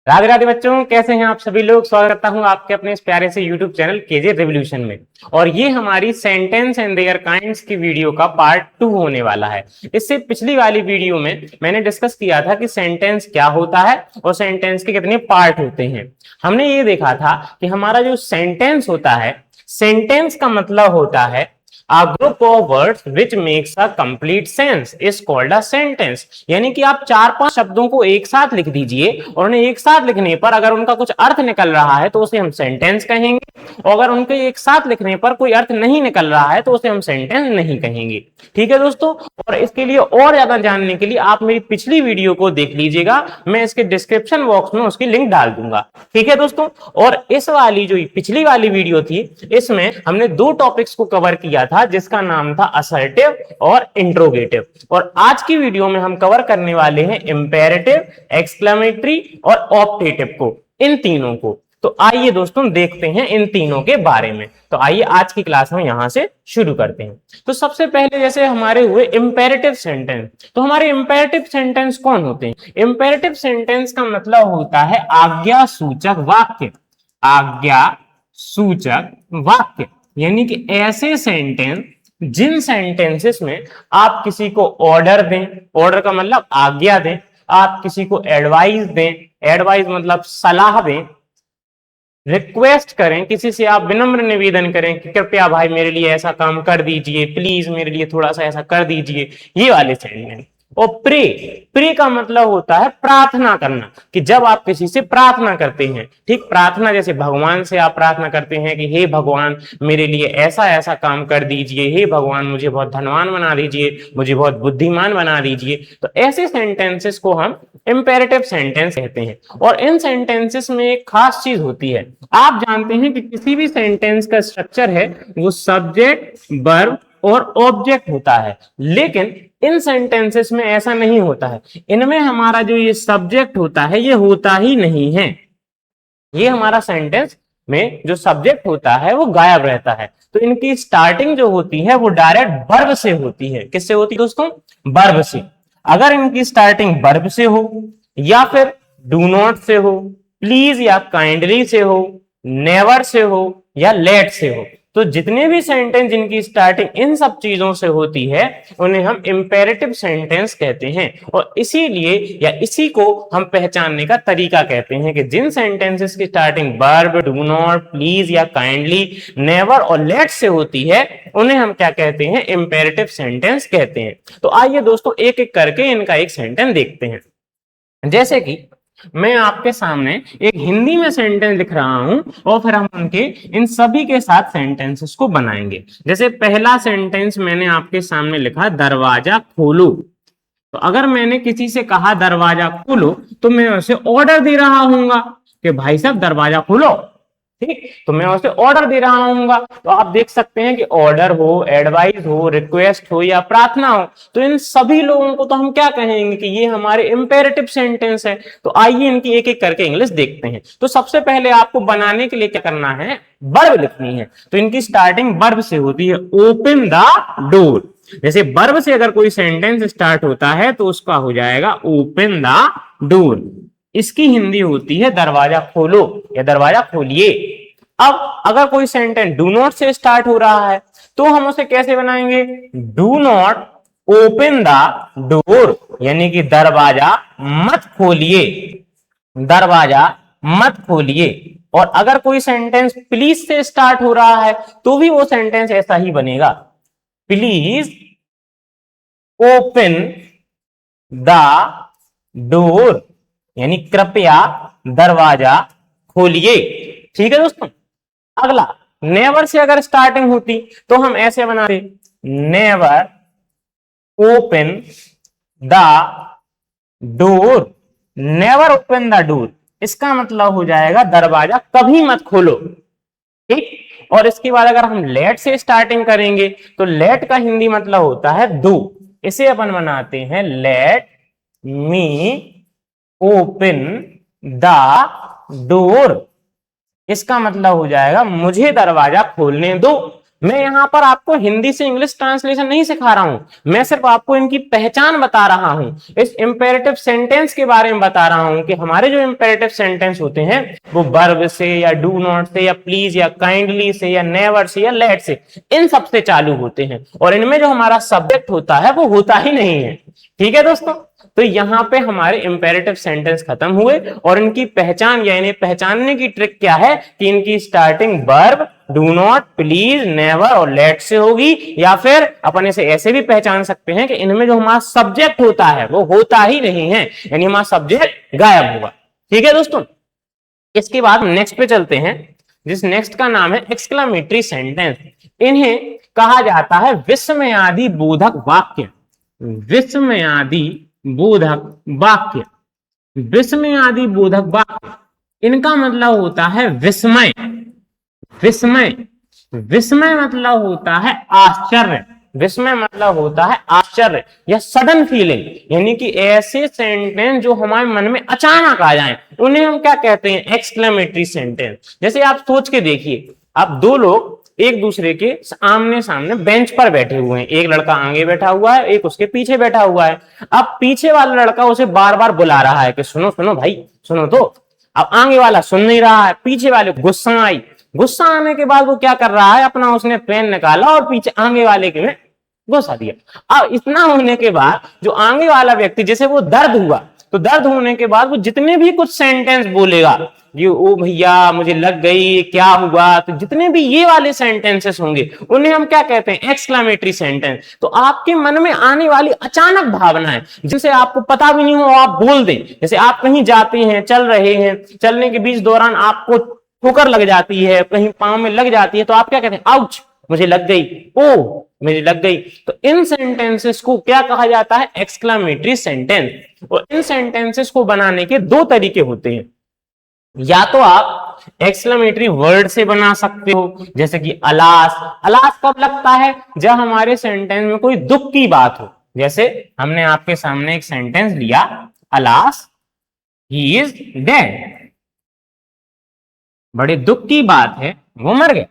राधे राधे बच्चों, कैसे हैं आप सभी लोग। स्वागत करता हूं आपके अपने इस प्यारे से यूट्यूब चैनल केजे रिवोल्यूशन में। और ये हमारी सेंटेंस एंड देयर काइंड्स की वीडियो का पार्ट 2 होने वाला है। इससे पिछली वाली वीडियो में मैंने डिस्कस किया था कि सेंटेंस क्या होता है और सेंटेंस के कितने पार्ट होते हैं। हमने ये देखा था कि हमारा जो सेंटेंस होता है, सेंटेंस का मतलब होता है A group of words which makes a complete sense is called a sentence। यानी कि आप 4-5 शब्दों को एक साथ लिख दीजिए और उन्हें एक साथ लिखने पर अगर उनका कुछ अर्थ निकल रहा है तो उसे हम सेंटेंस कहेंगे, और अगर उनके एक साथ लिखने पर कोई अर्थ नहीं निकल रहा है तो उसे हम सेंटेंस नहीं कहेंगे। ठीक है दोस्तों। और इसके लिए और ज्यादा जानने के लिए आप मेरी पिछली वीडियो को देख लीजिएगा, मैं इसके डिस्क्रिप्शन बॉक्स में उसकी लिंक डाल दूंगा। ठीक है दोस्तों। और इस वाली जो पिछली वाली वीडियो थी, इसमें हमने 2 टॉपिक्स को कवर किया था जिसका नाम था असर्टिव और इंट्रोगेटिव। और आज की वीडियो में हम कवर करने वाले हैं इंपेरेटिव, एक्सक्लेमेटरी और ऑप्टेटिव को, इन तीनों को। तो आइए दोस्तों देखते हैं इन तीनों के बारे में। तो आइए आज की क्लास हम यहां से शुरू करते हैं। तो सबसे पहले जैसे हमारे हुए इंपेरेटिव सेंटेंस, तो हमारे इंपेरेटिव सेंटेंस कौन होते हैं? इंपेरेटिव सेंटेंस का मतलब होता है आज्ञा सूचक वाक्य। आज्ञा सूचक वाक्य यानी कि ऐसे सेंटेंस जिन सेंटेंसेस में आप किसी को ऑर्डर दें, ऑर्डर का मतलब आज्ञा दें, आप किसी को एडवाइस दें, एडवाइस मतलब सलाह दें, रिक्वेस्ट करें, किसी से आप विनम्र निवेदन करें कि कृपया भाई मेरे लिए ऐसा काम कर दीजिए, प्लीज मेरे लिए थोड़ा सा ऐसा कर दीजिए, ये वाले सेंटेंस। और प्रे, प्रे का मतलब होता है प्रार्थना करना, कि जब आप किसी से प्रार्थना करते हैं, ठीक, प्रार्थना जैसे भगवान से आप प्रार्थना करते हैं कि हे भगवान मेरे लिए ऐसा ऐसा काम कर दीजिए, हे भगवान मुझे बहुत धनवान बना दीजिए, मुझे बहुत बुद्धिमान बना दीजिए। तो ऐसे सेंटेंसेस को हम इंपेरेटिव सेंटेंस कहते हैं। और इन सेंटेंसेस में एक खास चीज होती है, आप जानते हैं कि किसी भी सेंटेंस का स्ट्रक्चर है वो सब्जेक्ट, वर्ब और ऑब्जेक्ट होता है, लेकिन इन सेंटेंसेस में ऐसा नहीं होता है। इनमें हमारा जो ये सब्जेक्ट होता है ये होता ही नहीं है। ये हमारा सेंटेंस में जो सब्जेक्ट होता है वो गायब रहता है। तो इनकी स्टार्टिंग जो होती है वो डायरेक्ट वर्ब से होती है। किससे होती है दोस्तों? वर्ब से। अगर इनकी स्टार्टिंग वर्ब से हो, या फिर डू नॉट से हो, प्लीज या काइंडली से हो, नेवर से हो, या लेट से हो, तो जितने भी सेंटेंस जिनकी स्टार्टिंग इन सब चीजों से होती है उन्हें हम इंपेरेटिव सेंटेंस कहते हैं। और इसीलिए या इसी को हम पहचानने का तरीका कहते हैं कि जिन सेंटेंसेस की starting verb, do not, please या काइंडली, नेवर और लेट से होती है उन्हें हम क्या कहते हैं? इंपेरेटिव सेंटेंस कहते हैं। तो आइए दोस्तों एक एक करके इनका एक सेंटेंस देखते हैं। जैसे कि मैं आपके सामने एक हिंदी में सेंटेंस लिख रहा हूं और फिर हम उनके इन सभी के साथ सेंटेंसेस को बनाएंगे। जैसे पहला सेंटेंस मैंने आपके सामने लिखा, दरवाजा खोलो। तो अगर मैंने किसी से कहा दरवाजा खोलो तो मैं उसे ऑर्डर दे रहा हूंगा कि भाई साहब दरवाजा खोलो। ठीक, तो मैं उसे ऑर्डर दे रहा हूंगा। तो आप देख सकते हैं कि ऑर्डर हो, एडवाइस हो, रिक्वेस्ट हो या प्रार्थना हो, तो इन सभी लोगों को तो हम क्या कहेंगे कि ये हमारे इंपेरेटिव सेंटेंस है। तो आइए इनकी एक एक करके इंग्लिश देखते हैं। तो सबसे पहले आपको बनाने के लिए क्या करना है? वर्ब लिखनी है। तो इनकी स्टार्टिंग वर्ब से होती है, ओपन द डोर। जैसे वर्ब से अगर कोई सेंटेंस स्टार्ट होता है तो उसका हो जाएगा ओपन द डोर। इसकी हिंदी होती है दरवाजा खोलो या दरवाजा खोलिए। अब अगर कोई सेंटेंस डू नॉट से स्टार्ट हो रहा है तो हम उसे कैसे बनाएंगे? Do not open the door, यानी कि दरवाजा मत खोलिए, दरवाजा मत खोलिए। और अगर कोई सेंटेंस प्लीज से स्टार्ट हो रहा है तो भी वो सेंटेंस ऐसा ही बनेगा, प्लीज ओपन द डोर, यानी कृपया दरवाजा खोलिए। ठीक है दोस्तों। अगला, नेवर से अगर स्टार्टिंग होती तो हम ऐसे बनाते, never open the door, never open the door. इसका मतलब हो जाएगा दरवाजा कभी मत खोलो। ठीक। और इसके बाद अगर हम लेट से स्टार्टिंग करेंगे तो लेट का हिंदी मतलब होता है दो। इसे अपन बनाते हैं, let me open the door. इसका मतलब हो जाएगा मुझे दरवाजा खोलने दो। मैं यहाँ पर आपको हिंदी से इंग्लिश ट्रांसलेशन नहीं सिखा रहा हूं, मैं सिर्फ आपको इनकी पहचान बता रहा हूं, इस इंपेरेटिव सेंटेंस के बारे में बता रहा हूं कि हमारे जो इंपेरेटिव सेंटेंस होते हैं वो वर्ब से या डू नॉट से या प्लीज या काइंडली से या नेवर से या लेट से, इन सब से चालू होते हैं, और इनमें जो हमारा सब्जेक्ट होता है वो होता ही नहीं है। ठीक है दोस्तों, तो यहाँ पे हमारे इंपेरेटिव सेंटेंस खत्म हुए, और इनकी पहचान या इन्हें पहचानने की ट्रिक क्या है कि इनकी starting verb, do not, please, never और लेट से होगी, या फिर अपन इसे ऐसे भी पहचान सकते हैं कि इनमें जो हमारा सब्जेक्ट होता है वो होता ही नहीं है, यानी हमारा सब्जेक्ट गायब होगा। ठीक है दोस्तों, इसके बाद नेक्स्ट पे चलते हैं, जिस नेक्स्ट का नाम है एक्सक्लेमेटरी सेंटेंस। इन्हें कहा जाता है विस्मयादि बोधक वाक्य। विस्मयादि बोधक वाक्य, विस्मयादि बोधक वाक्य, इनका मतलब होता है विस्मय। विस्मय, विस्मय मतलब होता है आश्चर्य, विस्मय मतलब होता है आश्चर्य या सडन फीलिंग, यानी कि ऐसे सेंटेंस जो हमारे मन में अचानक आ जाएं, उन्हें हम क्या कहते हैं, एक्सक्लेमेटरी सेंटेंस। जैसे आप सोच के देखिए, आप दो लोग एक दूसरे के आमने सामने बेंच पर बैठे हुए हैं, एक लड़का आगे बैठा हुआ है, एक उसके पीछे बैठा हुआ है। अब पीछे वाला लड़का उसे बार बार बुला रहा है कि सुनो सुनो भाई सुनो, तो अब आगे वाला सुन नहीं रहा है, पीछे वाले गुस्सा आई, गुस्सा आने के बाद वो क्या कर रहा है, अपना उसने पेन निकाला और पीछे आगे वाले के में घुसा दिया। अब इतना होने के बाद जो आगे वाला व्यक्ति, जैसे वो दर्द हुआ, तो दर्द होने के बाद वो जितने भी कुछ सेंटेंस बोलेगा, ये ओ भैया मुझे लग गई, क्या हुआ, तो जितने भी ये वाले सेंटेंसेस होंगे उन्हें हम क्या कहते हैं, एक्सक्लेमेटरी सेंटेंस। तो आपके मन में आने वाली अचानक भावनाएं जिसे आपको पता भी नहीं हो आप बोल दें, जैसे आप कहीं जाते हैं, चल रहे हैं, चलने के बीच दौरान आपको ठोकर लग जाती है, कहीं पांव में लग जाती है, तो आप क्या कहते हैं, आउच मुझे लग गई, ओ मुझे लग गई। तो इन सेंटेंसेस को क्या कहा जाता है, एक्सक्लेमेटरी सेंटेंस। और इन सेंटेंसेस को बनाने के दो तरीके होते हैं, या तो आप एक्सक्लेमेटरी वर्ड से बना सकते हो, जैसे कि अलास। अलास कब लगता है, जब हमारे सेंटेंस में कोई दुख की बात हो। जैसे हमने आपके सामने एक सेंटेंस लिया, अलास ही इज डेड, बड़े दुख की बात है वो मर गया।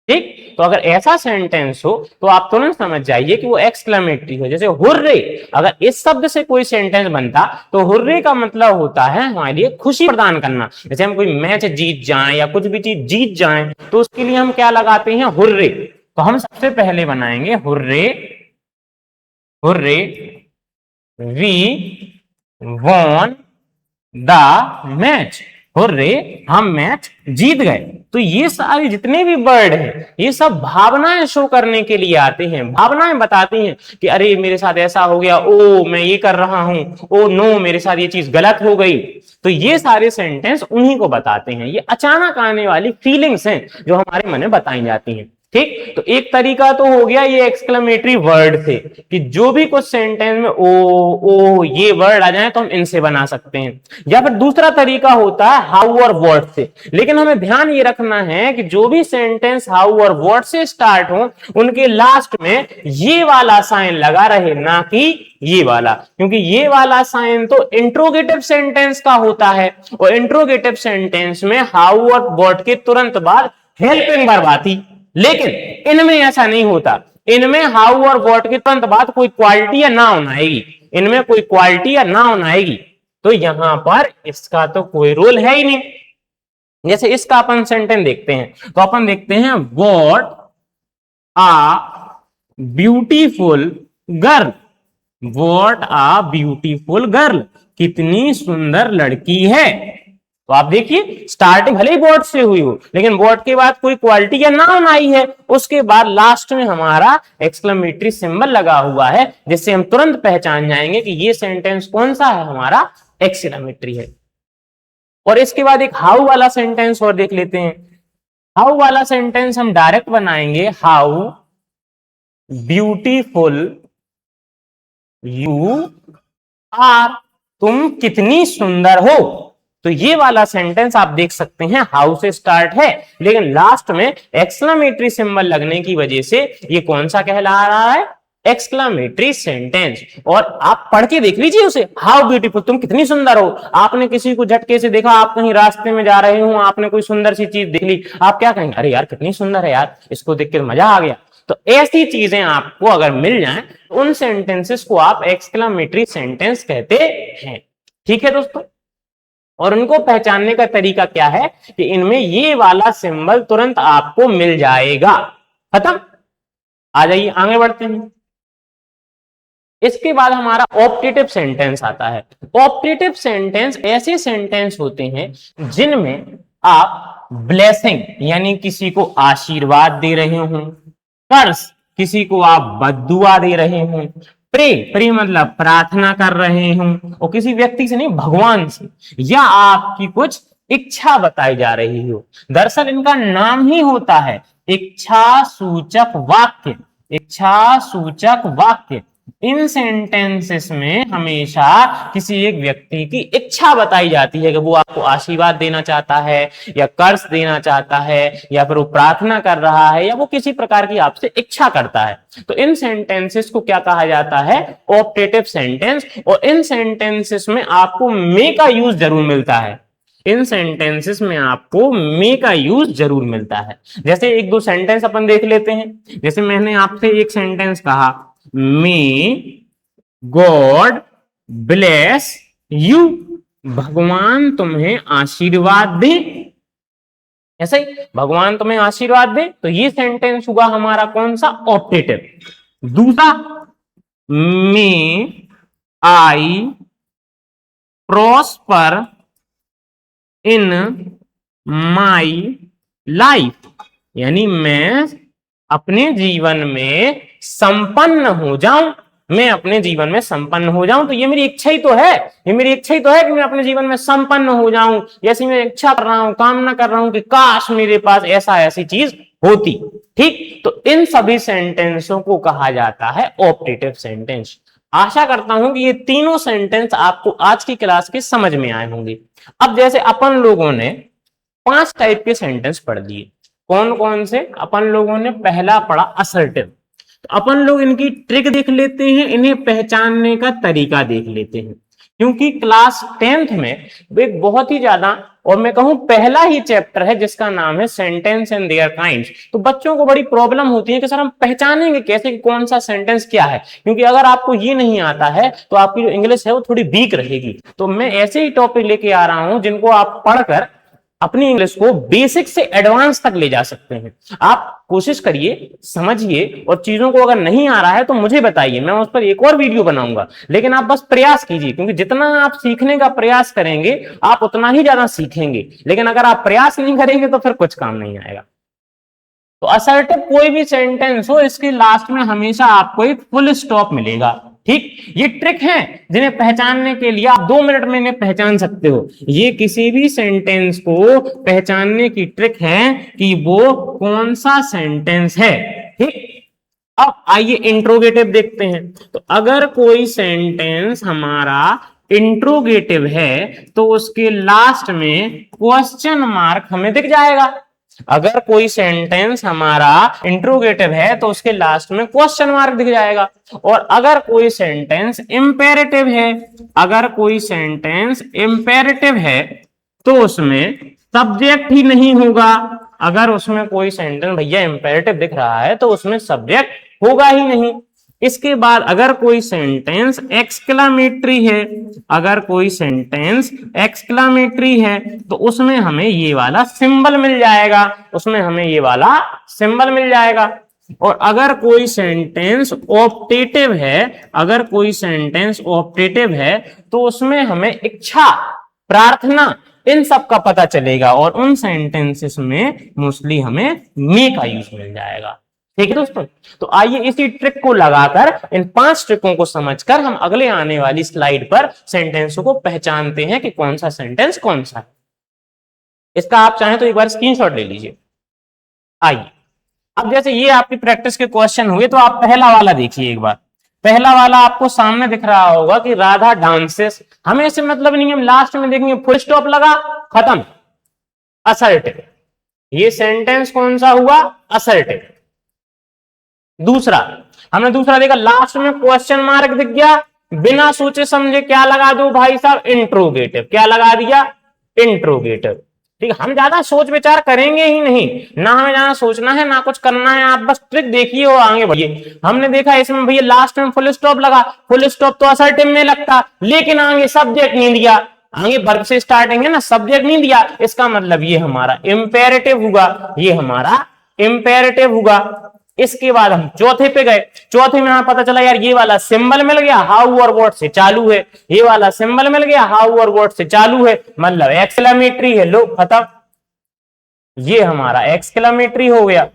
ठीक, तो अगर ऐसा सेंटेंस हो तो आप तुरंत समझ जाइए कि वो एक्सक्लेमेटरी हो। जैसे हुर्रे, अगर इस शब्द से कोई सेंटेंस बनता तो हुर्रे का मतलब होता है हमारे लिए खुशी प्रदान करना। जैसे हम कोई मैच जीत जाएं या कुछ भी चीज जीत जाएं तो उसके लिए हम क्या लगाते हैं, हुर्रे। तो हम सबसे पहले बनाएंगे hurray, hurray we won the match, hurray हम मैच जीत गए। तो ये सारे जितने भी वर्ड हैं ये सब भावनाएं शो करने के लिए आते हैं, भावनाएं बताती हैं कि अरे मेरे साथ ऐसा हो गया, ओ मैं ये कर रहा हूं, ओ नो मेरे साथ ये चीज गलत हो गई। तो ये सारे सेंटेंस उन्हीं को बताते हैं, ये अचानक आने वाली फीलिंग्स हैं जो हमारे मन में बताई जाती हैं। ठीक, तो एक तरीका तो हो गया ये एक्सक्लेमेटरी वर्ड से, कि जो भी कुछ सेंटेंस में ओ ये वर्ड आ जाए तो हम इनसे बना सकते हैं। या फिर दूसरा तरीका होता है हाउ और व्हाट से, लेकिन हमें ध्यान ये रखना है कि जो भी सेंटेंस हाउ और व्हाट से स्टार्ट हो उनके लास्ट में ये वाला साइन लगा रहे, ना कि ये वाला, क्योंकि ये वाला साइन तो इंट्रोगेटिव सेंटेंस का होता है, और इंट्रोगेटिव सेंटेंस में हाउ और व्हाट के तुरंत बाद हेल्पिंग वर्ब आती। लेकिन इनमें ऐसा नहीं होता, इनमें हाउ और व्हाट के तुरंत बाद कोई क्वालिटी या नाउन आएगी, इनमें कोई क्वालिटी या नाउन आएगी। तो यहां पर इसका तो कोई रोल है ही नहीं। जैसे इसका अपन सेंटेंस देखते हैं, तो अपन देखते हैं what a beautiful girl, what a beautiful girl, कितनी सुंदर लड़की है। तो आप देखिए स्टार्टिंग भले ही बोर्ड से हुई हो, लेकिन बोर्ड के बाद कोई क्वालिटी या नाउन आई है, उसके बाद लास्ट में हमारा एक्सक्लेमेटरी सिंबल लगा हुआ है, जिससे हम तुरंत पहचान जाएंगे कि ये सेंटेंस कौन सा है, हमारा एक्सक्लेमेटरी है। और इसके बाद एक हाउ वाला सेंटेंस और देख लेते हैं। हाउ वाला सेंटेंस हम डायरेक्ट बनाएंगे, हाउ ब्यूटीफुल यू आर, तुम कितनी सुंदर हो। तो ये वाला सेंटेंस आप देख सकते हैं हाउ से स्टार्ट है, लेकिन लास्ट में एक्सक्लेमेटरी सिंबल लगने की वजह से ये कौन सा कहला रहा है, एक्सक्लामेटरी सेंटेंस। और आप पढ़ के देख लीजिए उसे, हाउ ब्यूटीफुल, तुम कितनी सुंदर हो। आपने किसी को झटके से देखा, आप कहीं रास्ते में जा रहे हो, आपने कोई सुंदर सी चीज देख ली, आप क्या कहेंगे, अरे यार कितनी सुंदर है यार, इसको देख के मजा आ गया। तो ऐसी चीजें आपको अगर मिल जाएं, उन सेंटेंसेस को आप एक्सक्लामेटरी सेंटेंस कहते हैं। ठीक है दोस्तों। और उनको पहचानने का तरीका क्या है कि इनमें ये वाला सिंबल तुरंत आपको मिल जाएगा। खत्म। आ जाइए आगे बढ़ते हैं। इसके बाद हमारा ऑप्टेटिव सेंटेंस आता है। ऑप्टेटिव सेंटेंस ऐसे सेंटेंस होते हैं जिनमें आप ब्लेसिंग यानी किसी को आशीर्वाद दे रहे हो, कर्स किसी को आप बद्दुआ दे रहे हो, प्रे प्रे मतलब प्रार्थना कर रहे हो, और किसी व्यक्ति से नहीं भगवान से, या आपकी कुछ इच्छा बताई जा रही हो। दरअसल इनका नाम ही होता है इच्छा सूचक वाक्य। इच्छा सूचक वाक्य। इन सेंटेंसेस में हमेशा किसी एक व्यक्ति की इच्छा बताई जाती है कि वो आपको आशीर्वाद देना चाहता है, या कर्ज देना चाहता है, या फिर वो प्रार्थना कर रहा है, या वो किसी प्रकार की आपसे इच्छा करता है। तो इन सेंटेंसेस को क्या कहा जाता है, ऑप्टेटिव सेंटेंस। और इन सेंटेंसेस में आपको मे का यूज जरूर मिलता है। इन सेंटेंसेस में आपको मे का यूज जरूर मिलता है। जैसे एक दो सेंटेंस अपन देख लेते हैं। जैसे मैंने आपसे एक सेंटेंस कहा, मे गॉड ब्लेस यू, भगवान तुम्हें आशीर्वाद दे। ऐसे ही भगवान तुम्हें आशीर्वाद दे, तो ये सेंटेंस हुआ हमारा कौन सा, ऑप्टेटिव। दूसरा, मे आई प्रॉस्पर इन माई लाइफ, यानी मैं अपने जीवन में संपन्न हो जाऊं, मैं अपने जीवन में संपन्न हो जाऊं। तो ये मेरी इच्छा ही तो है, ये मेरी इच्छा ही तो है कि मैं अपने जीवन में संपन्न हो जाऊं। जैसी मैं इच्छा कर रहा हूं, कामना कर रहा हूं कि काश मेरे पास ऐसा ऐसी चीज होती। ठीक, तो इन सभी सेंटेंसों को कहा जाता है ऑप्टेटिव सेंटेंस। आशा करता हूं कि ये तीनों सेंटेंस आपको आज की क्लास के समझ में आए होंगे। अब जैसे अपन लोगों ने 5 टाइप के सेंटेंस पढ़ लिए। कौन कौन से? अपन लोगों ने पहला पढ़ा असर्टिव। तो अपन लोग इनकी ट्रिक देख लेते हैं, इन्हें पहचानने का तरीका देख लेते हैं। क्योंकि क्लास 10th में एक बहुत ही ज्यादा, और मैं कहूं पहला ही चैप्टर है जिसका नाम है सेंटेंस एंड देयर काइंड्स। तो बच्चों को बड़ी प्रॉब्लम होती है कि सर हम पहचानेंगे कैसे कि कौन सा सेंटेंस क्या है, क्योंकि अगर आपको ये नहीं आता है तो आपकी जो इंग्लिश है वो थोड़ी वीक रहेगी। तो मैं ऐसे ही टॉपिक लेके आ रहा हूं जिनको आप पढ़कर अपनी इंग्लिश को बेसिक से एडवांस तक ले जा सकते हैं। आप कोशिश करिए, समझिए, और चीजों को अगर नहीं आ रहा है तो मुझे बताइए, मैं उस पर एक और वीडियो बनाऊंगा। लेकिन आप बस प्रयास कीजिए, क्योंकि जितना आप सीखने का प्रयास करेंगे आप उतना ही ज्यादा सीखेंगे। लेकिन अगर आप प्रयास नहीं करेंगे तो फिर कुछ काम नहीं आएगा। तो असर्टिव कोई भी सेंटेंस हो, इसके लास्ट में हमेशा आपको एक फुल स्टॉप मिलेगा। ठीक, ये ट्रिक है जिन्हें पहचानने के लिए आप 2 मिनट में इन्हें पहचान सकते हो। ये किसी भी सेंटेंस को पहचानने की ट्रिक है कि वो कौन सा सेंटेंस है। ठीक, अब आइए इंट्रोगेटिव देखते हैं। तो अगर कोई सेंटेंस हमारा इंट्रोगेटिव है तो उसके लास्ट में क्वेश्चन मार्क हमें दिख जाएगा। अगर कोई सेंटेंस हमारा इंट्रोगेटिव है तो उसके लास्ट में क्वेश्चन मार्क दिख जाएगा। और अगर कोई सेंटेंस इंपेरेटिव है, अगर कोई सेंटेंस इंपेरेटिव है तो उसमें सब्जेक्ट ही नहीं होगा। अगर उसमें कोई सेंटेंस भैया इंपेरेटिव दिख रहा है तो उसमें सब्जेक्ट होगा ही नहीं। इसके बाद अगर कोई सेंटेंस एक्सक्लामेटरी है, अगर कोई सेंटेंस एक्सक्लामेटरी है तो उसमें हमें ये वाला सिंबल मिल जाएगा, उसमें हमें ये वाला सिंबल मिल जाएगा। और अगर कोई सेंटेंस ऑप्टेटिव है, अगर कोई सेंटेंस ऑप्टेटिव है तो उसमें हमें इच्छा, प्रार्थना, इन सब का पता चलेगा। और उन सेंटेंसेस में मोस्टली हमें मे का यूज मिल जाएगा। ठीक है दोस्तों, तो आइए इसी ट्रिक को लगाकर, इन 5 ट्रिकों को समझकर हम अगले आने वाली स्लाइड पर सेंटेंसों को पहचानते हैं कि कौन सा सेंटेंस कौन सा है। इसका आप चाहें तो एक बार स्क्रीनशॉट ले लीजिए। आइए, अब जैसे ये आपकी प्रैक्टिस के क्वेश्चन हुए तो आप पहला वाला देखिए एक बार। पहला वाला आपको सामने दिख रहा होगा कि राधा डांसेस। हमें इससे मतलब नहीं, हम लास्ट में देखेंगे फुल स्टॉप लगा, खत्म, असर्टिव। ये सेंटेंस कौन सा हुआ, असर्टिव। दूसरा हमने दूसरा देखा, लास्ट में क्वेश्चन मार्क दिख गया, बिना सोचे समझे क्या लगा दो भाई साहब, इंट्रोगेटिव। क्या लगा दिया? इंट्रोगेटिव। ठीक है, हम ज्यादा सोच विचार करेंगे ही नहीं, ना हमें ज्यादा सोचना है ना कुछ करना है, आप बस ट्रिक देखिए और आगे बढ़िए। हमने देखा इसमें भैया लास्ट में फुल स्टॉप लगा, फुल स्टॉप तो असर्टिव में लगता, लेकिन आगे सब्जेक्ट नहीं दिया, आगे वर्ब से स्टार्टिंग है ना, सब्जेक्ट नहीं दिया, इसका मतलब ये हमारा इंपेरेटिव होगा, ये हमारा इंपेरेटिव होगा। इसके बाद हम चौथे पे गए, चौथे में हमें पता चला यार ये वाला सिंबल मिल गया, हाउ और व्हाट से चालू है, ये वाला सिंबल मिल गया, हाउ और व्हाट से चालू है, मतलब एक्सक्लेमेटरी है, लो खत्म, ये हमारा एक्सक्लेमेटरी हो गया।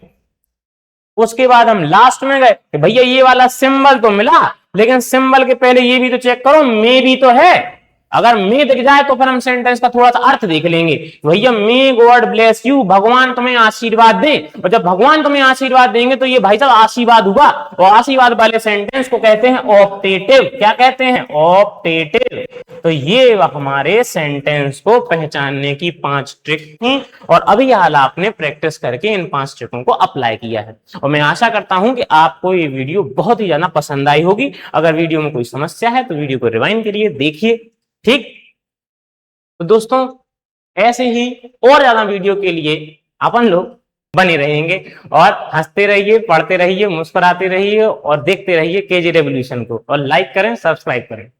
उसके बाद हम लास्ट में गए कि भैया ये वाला सिंबल तो मिला, लेकिन सिंबल के पहले ये भी तो चेक करो, मे भी तो है। अगर मे दिख जाए तो फिर हम सेंटेंस का थोड़ा सा अर्थ देख लेंगे, भैया मे गॉड ब्लेस यू, भगवान तुम्हें आशीर्वाद दे, और जब भगवान तुम्हें आशीर्वाद देंगे तो ये भाई साहब आशीर्वाद हुआ, और आशीर्वाद वाले सेंटेंस को कहते हैं ऑप्टेटिव। क्या कहते हैं? ऑप्टेटिव। तो ये हमारे सेंटेंस को पहचानने की 5 ट्रिक थी, और अभी हाल आपने प्रैक्टिस करके इन 5 ट्रिकों को अप्लाई किया है, और मैं आशा करता हूं कि आपको ये वीडियो बहुत ही ज्यादा पसंद आई होगी। अगर वीडियो में कोई समस्या है तो वीडियो को रिवाइंड करिए, देखिए। ठीक, तो दोस्तों ऐसे ही और ज्यादा वीडियो के लिए अपन लोग बने रहेंगे, और हंसते रहिए, पढ़ते रहिए, मुस्कुराते रहिए, और देखते रहिए केजे रेवोल्यूशन को, और लाइक करें, सब्सक्राइब करें।